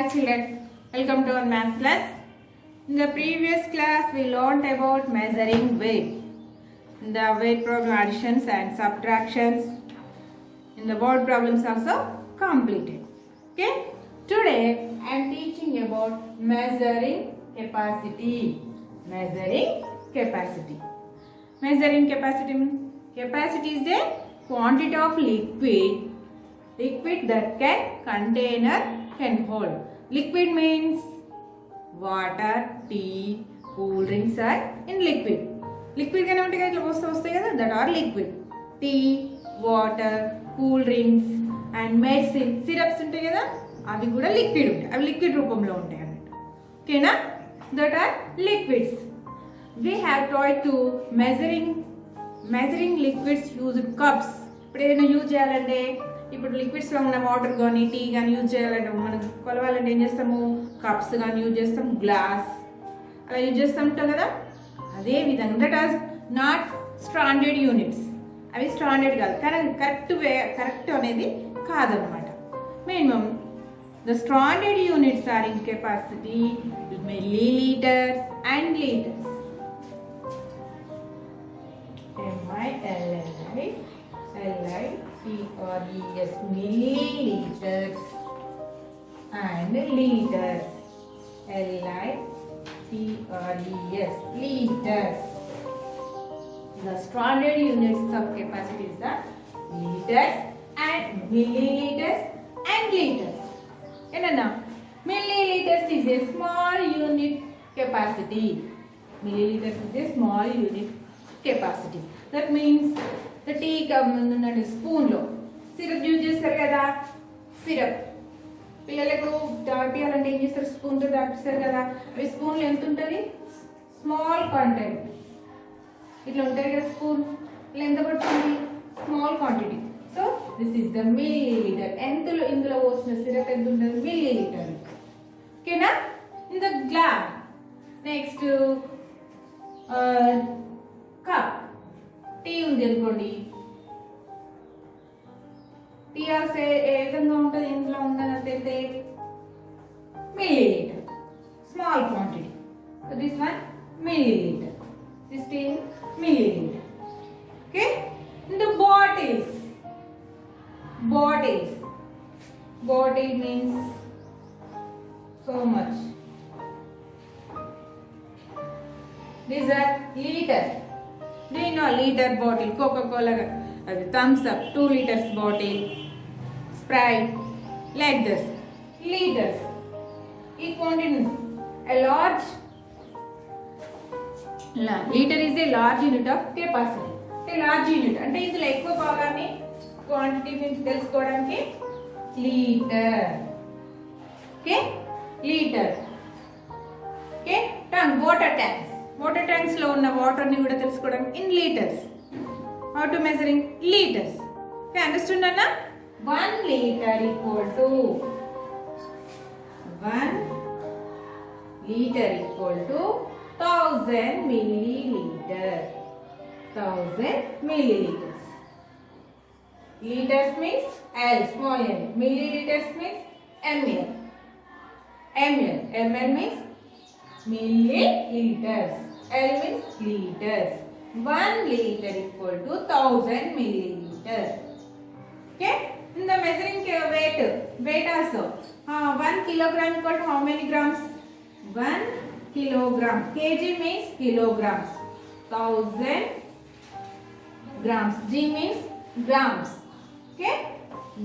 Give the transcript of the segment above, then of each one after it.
Hi children, welcome to our math class. In the previous class we learned about measuring weight. In the weight problem additions and subtractions. In the board problems also completed. Okay. Today I am teaching about measuring capacity. Measuring capacity. Measuring capacity means capacity is a quantity of liquid that container can hold. Liquid means water, tea, cool drinks are in liquid. Liquid can that are liquid. Tea, water, cool drinks and medicine, syrups avi kuda liquid untayi. Avi liquid రూపంలో ఉంటాయి అన్నట్టు. ఓకేనా? That are liquids. We have tried to measuring liquids used cups. ఇప్పుడు ఏదైనా use చేయాలంటే ఇప్పుడు liquids లో ఉన్న వాటర్ కానీ టీ కానీ యూజ్ చేయాలంటే మనం కొలవాలంటే ఏం చేస్తాము, కప్స్ కానీ యూజ్ చేస్తాం, గ్లాస్ అలా యూజ్ చేస్తూ ఉంటాం కదా. అదే విధంగా that as not standard units, అవి స్టాండర్డ్ కాదు, కానీ కరెక్ట్ అనేది కాదనమాట. Minimum the standard units are in capacity, millilitres and litres. MILLITERS milliliters and liters. LITERS liters. The standard units of capacity is the liters and milliliters and liters. Enna milliliters is a small unit capacity. Milliliters is a small unit capacity. That means the tea cup స్పూన్లో syrup use చేస్తారు కదా. Syrup పిల్లలకు తాపియాలంటే ఏం చేస్తారు, స్పూన్తో తాపిస్తారు కదా. అవి స్పూన్లో ఎంత ఉంటుంది, స్మాల్ కంటెంట్ ఇట్లా ఉంటుంది కదా. స్పూన్ ఇలా ఎంత పడుతుంది, small quantity. So this is the millilitre. ఇందులో పోసిన సిరప్ ఎంత ఉంటుంది, మిల్లీలీటర్. ఓకేనా? In the glass. Next cup. Tea ఉంది అనుకోండి, టీ ఏ విధంగా ఉంటుంది, ఇందులో ఉన్నదంటే millilitre, small quantity. So this one millilitre, this tea millilitre. Okay. In the bottles. Bottle means so much. These are liter. Do you know liter bottle? Coca-Cola, thumbs up, 2 liters bottle, Sprite, like this. Liters. It contains a large. Liter is a large unit of capacity. A large unit. అంటే ఇందులో ఎక్కువ భాగాన్ని quantity నుంచి తెలుసుకోవడానికి litre. Okay, litre. Okay. Tank, water tanks. Water tanks లో ఉన్న water ని కూడా తెలుసుకోవడానికి in litres. How to measuring litres. Okay, understand అన్న? 1 liter equal to 1000 milliliter. 1000 milliliters. Liters means L, small l. Milliliters means ml. ml means milliliters. L means liters. 1 liter equal to 1000 milliliters. Okay. In the measuring weight also. 1 kilogram equal to how many grams? 1 kilogram. Kg means kilograms. 1000 grams. G means grams. Okay.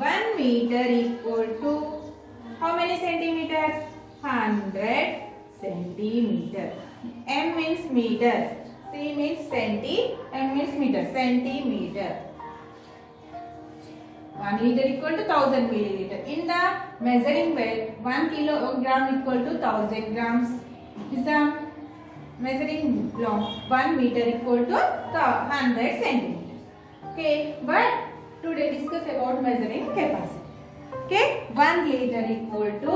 1 meter equal to how many centimeters? 100 centimeter. M means meters. C means centi. M means meter. Centimeter. 1 liter equal to 1000 milliliter. In the measuring weight, 1 kilogram equal to 1000 grams. Is the measuring long. 1 meter equal to 100 centimeter. Okay. But today discuss about measuring capacity. Okay. 1 liter equal to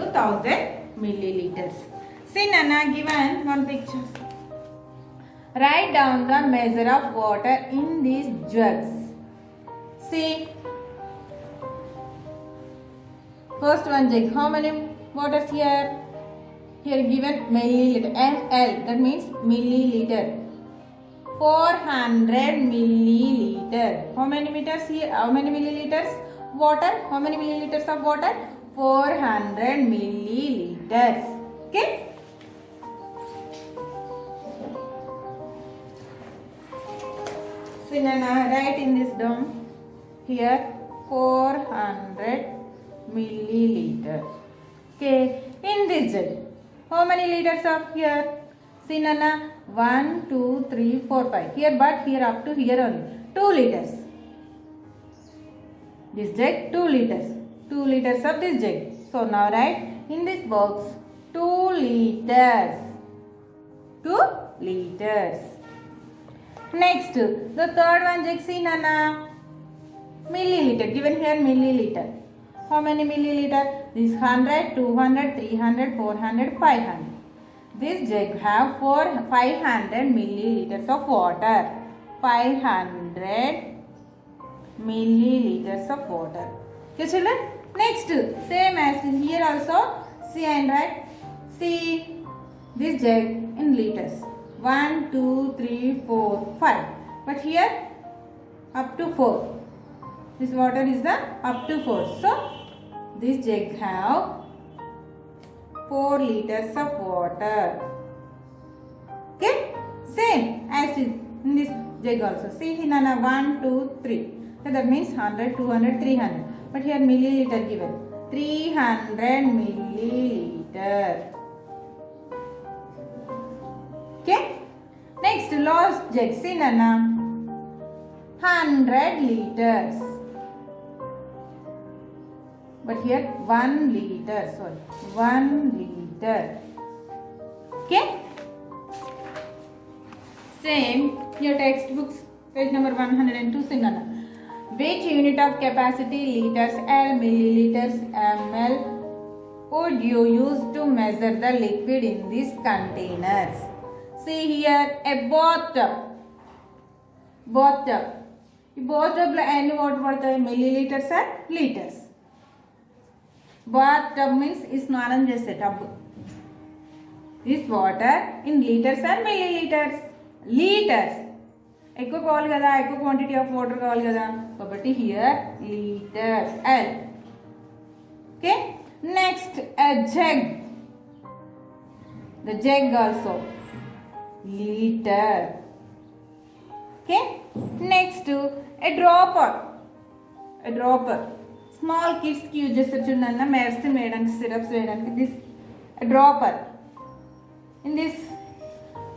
1000 milliliters. See Nana, given one picture. Write down the measure of water in these jugs. See, First one jug. How many waters here? Here given milliliter. ml. That means milliliter. 400 milliliter. How many meters here? How many milliliters? Water. How many milliliters of water? 400 milliliters. Okay. So now write in this down. Here 400 milliliter. Okay. In this jug, how many liters of here? See Nana, 1, 2, 3, 4, 5. Here, but here up to here only 2 liters. This jug 2 liters. 2 liters of this jug. So now write in this box 2 liters. 2 liters. Next, the third one jug, see Nana, milliliter. Given here milliliter. How many milliliter? This 100, 200, 300, 400, 500. This jug have 500 milliliters of water. 500 milliliters of water. Okay children? Next, same as here also. See and write. See this jug in liters. 1, 2, 3, 4, 5. But here up to 4. This water is the up to 4. So this jug have 4 liters of water. Okay? Same as in this jug also. See here Nana, 1, 2, 3. So that means 100, 200, 300. But here milliliter given. 300 milliliter. Okay? Next, last jug. See Nana, 100 liters. But here 1 liter. Sorry, 1 liter. Okay? Same, your textbooks, page number 102. See Nana. Which unit of capacity, liters, L, milliliters, ml, would you use to measure the liquid in these containers? See here, a bathtub. Bathtub. ఈ bath లో ఎన్ని water పడతాయి? Millilitres and litres. Bathtub means ఈ స్నానం చేసే tub. This water in litres and millilitres. Litres ఎక్కువ కావాలి కదా, ఎక్కువ క్వాంటిటీ ఆఫ్ వాటర్ కావాలి కదా, కాబట్టి here litres L. Okay, next a jug. The jug also litre. Okay, next a dropper. A dropper small కిడ్స్కి యూజ్ చేస్తారు చూడండి, మెడిసిన్ వేయడానికి, సిరప్స్ వేయడానికి. This dropper in this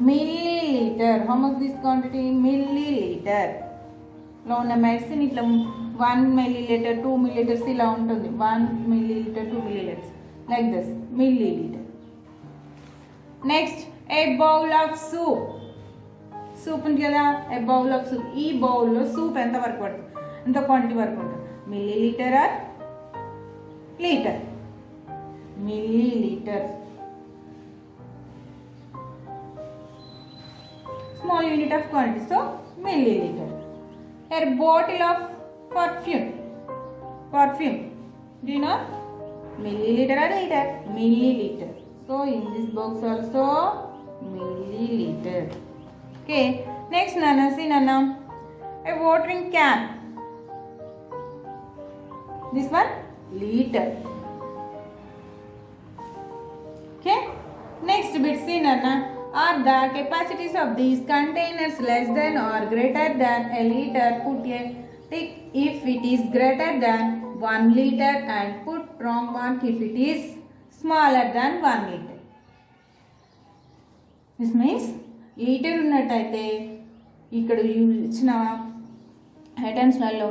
milliliter. How much this quantity? Milliliter లో ఉన్న medicine ఇట్లా 1 milliliter 2 milliliters ఇలా ఉంటుంది. 1 milliliter 2 milliliters like this milliliter. Next A bowl of soup. Soup ఉంది కదా, ఏ బౌల్ ఆఫ్ సూప్. ఈ బౌల్లో సూప్ ఎంత వరకు పడుతుంది, ఎంత క్వాంటిటీ వరకు ఉంటుంది? Millilitre or litre? Millilitre. Small unit of quantity, so milliliter. A bottle of perfume. Perfume, do you know? Milliliter or liter? Milliliter. So in this box also milliliter. Okay, next Nana, see Nana, a watering can. This one liter. Okay, next bit, see Nana, are the capacities of these containers less than or greater than a liter? Put a tick if it is greater than 1 liter and put wrong mark if it is smaller than 1 liter. This means litre ఉన్నట్టయితే ఇక్కడ ఇచ్చిన ఐటమ్స్లలో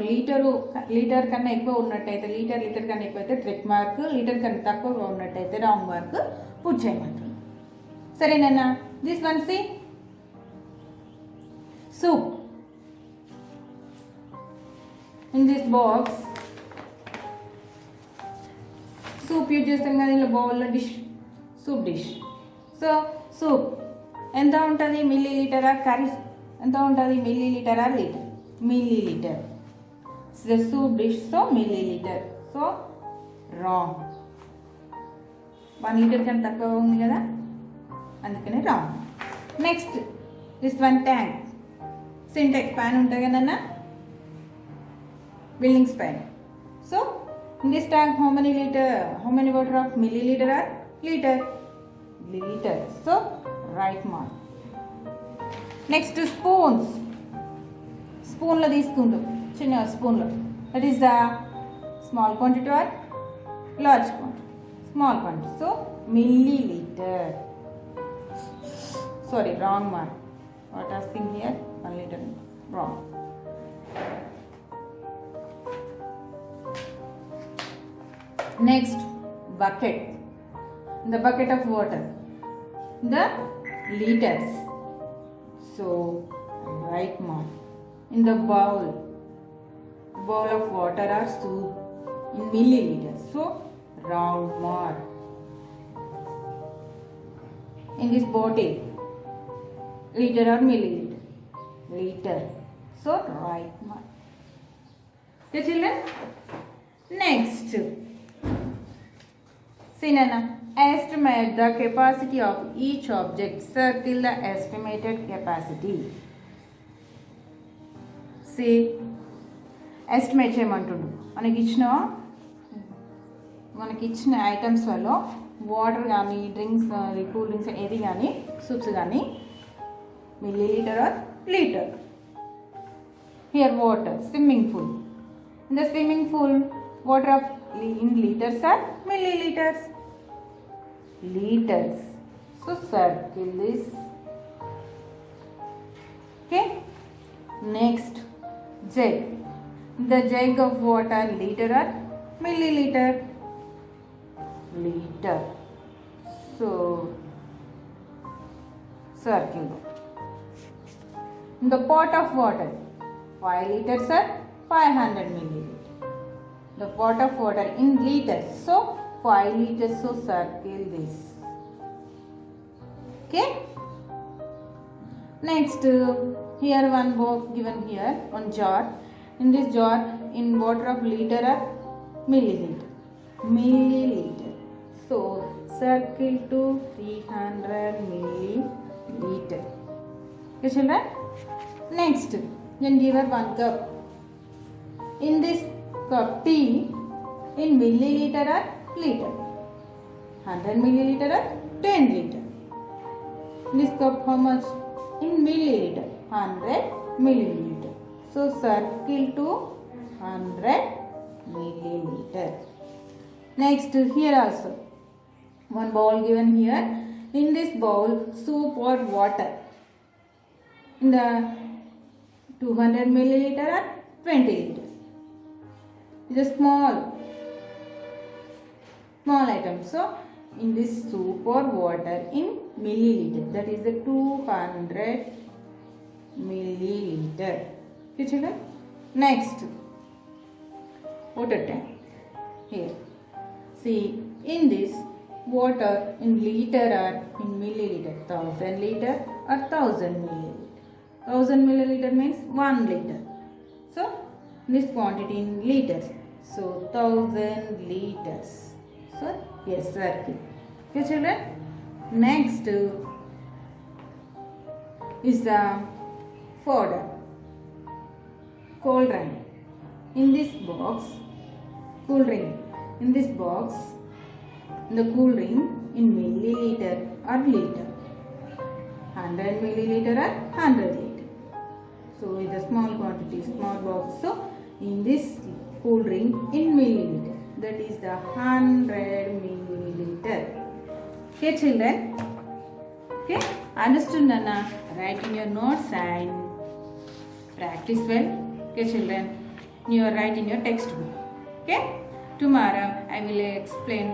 litre కన్నా ఎక్కువ ఉన్నట్టయితే, litre కన్నా ఎక్కువ అయితే trick mark, litre కన్నా తక్కువ ఉన్నట్టయితే రాంగ్ మార్క్ పుట్ చేయమంటుంది. సరేనా? This one C soup. In this box soup use చేస్తాం కదా, ఇలా బౌల్లో dish, soup dish. So soup ఎంత ఉంటుంది? మిల్లీలీటరా? కర్రీ ఎంత ఉంటుంది? మిల్లీలీటరా litre? Millilitre. The soup dish, so millilitre. So wrong. 1 litre కన్నా తక్కువ ఉంది కదా, అందుకనే wrong. Next this one tank, Sintex పైన ఉంటుంది కదన్నా, బిల్డింగ్స్ పైన. So in this tank how many water of milliliter or liter? Liter. So right mark. Next spoons. Spoon lo తీసుకుంటాం, చిన్న స్పూన్ లో. That is the small quantity or large quantity? Small quantity. So milliliter. Sorry, wrong mark. What asking here? 1 liter. Wrong. Next, bucket. The bucket of water, the liters. So right mark. In the bowl of water or soup in milliliters. So round mark. In this bottle, liter or milliliter? Liter. So right mark. Okay children. Next. See Nana, estimate the capacity of each object. Circle the estimated capacity. See, estimate చేయమంటుండు. మనకి ఇచ్చిన items వల్ల water కానీ drinks cool drinks ఏది కానీ soups కానీ milli litre or litre. Here water, swimming pool. In the swimming pool water of in liters or milliliters? Liters. So circle this. Okay. Next, jug. The jug of water, liter or milliliter? Liter. So circle. The pot of water, 5 liters or 500 milliliters? The pot of water in liters, so 5 liters, so circle this. Okay. Next, here one box given here, one jar. In this jar, in water of liter or milliliter? Milliliter. So circle to 300 milliliter. Okay children. Next, then give her 1 cup. In this cup tea in milliliter or liter? 100 milliliter or 10 liter? This cup how much? In milliliter. 100 milliliter. So circle to 100 milliliter. Next, here also one bowl given here. In this bowl, soup or water. In the 200 milliliter or 20 liter? Is a small item. So in this soup or water in milliliter, that is the 200 milliliter. Okay children. Next, water tank. Here, see, in this water in liter or in milliliter? 1000 liter or 1000 milliliter? 1000 milliliter means 1 liter. So this quantity in liters, so 1000 liters. So yes, circle. Okay children. Next is the fodder, cold drink. In this box, cool drink. In this box, the cool drink in milliliter or liter? 100 milliliter or 100 liter? So with a small quantity, small box. So in this cool drink in milliliter, that is the 100 milliliter. Okay children. Okay, understood Nana? Write in your notes and practice well. Okay children, you write in your textbook. Okay, tomorrow I will explain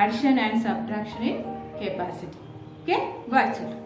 addition and subtraction in capacity. Okay, bye children.